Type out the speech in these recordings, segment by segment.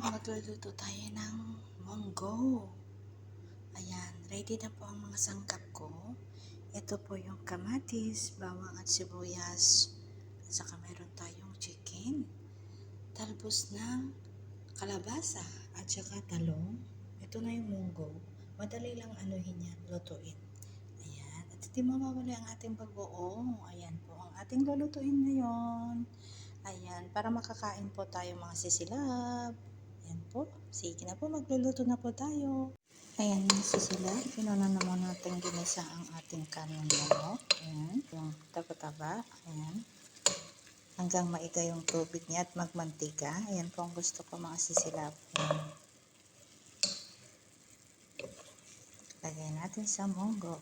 Magluluto tayo ng munggo. Ayan, ready na po ang mga sangkap ko. Ito po yung kamatis, bawang at sibuyas. At saka meron tayong chicken. Talbos ng kalabasa at saka talong. Ito na yung munggo. Madali lang anuhin yan, lutuin. Ayan, at hindi mawawala ang ating bagoong. Ayan po ang ating lulutuin ngayon. Ayan, para makakain po tayo mga sisilab. Ayan po. Sige na po, magluluto na po tayo. Ayan, sisilab. Pinuna na muna natin ginisa ang ating kanin manok. Ayan, yung taba-taba. Ayan. Hanggang maiga yung tubig niya at magmantika. Ayan po ang gusto ko mga sisilab. Ayan. Lagay natin sa munggo.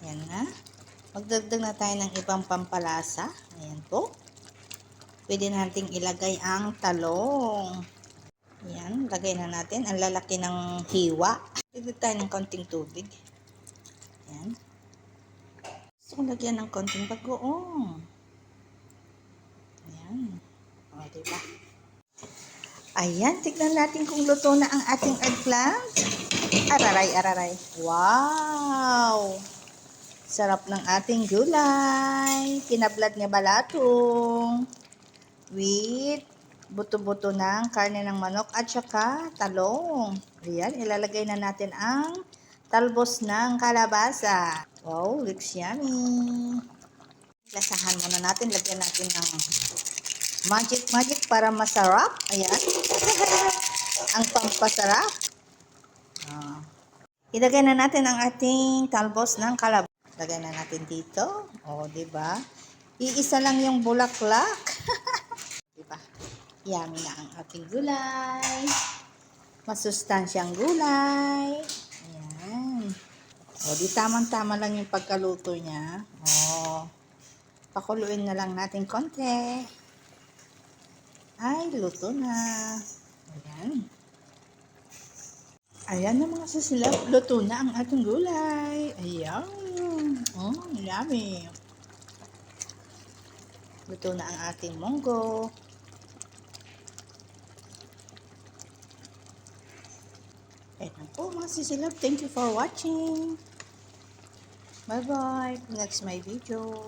Ayan na. Magdagdag na tayo ng ibang pampalasa. Ayan po. Pwede nating ilagay ang talong. Ayan, lagay na natin. Ang lalaki ng hiwa. Lagay tayo ng konting tubig. Ayan. Gusto kong lagyan ng konting bagoong. Ayan. O, diba? Ayan, tignan natin kung luto na ang ating eggplant. Araray, araray. Wow! Sarap ng ating gulay. Pinablad niya balatong. With buto-buto ng karne ng manok at saka talong. Ayan, ilalagay na natin ang talbos ng kalabasa. Wow, looks yummy. Lasahan muna natin. Lagyan natin ng magic para masarap. Ayan. Ang pampasarap. Ilagay na natin ang ating talbos ng kalabasa. Lagay na natin dito. O, diba? Iisa lang yung bulaklak. Diba? Yummy na ang ating gulay. Masustansyang gulay. Ayan. O, di tamang-tama lang yung pagkaluto niya. O, pakuluin na lang natin konti. Ay, luto na. Ayan. Ayan na mga sisilab. Luto na ang ating gulay. Ayan. Yummy. Luto na ang ating munggo. Ayan po mga sisilab. Thank you for watching. Bye-bye. Next my video.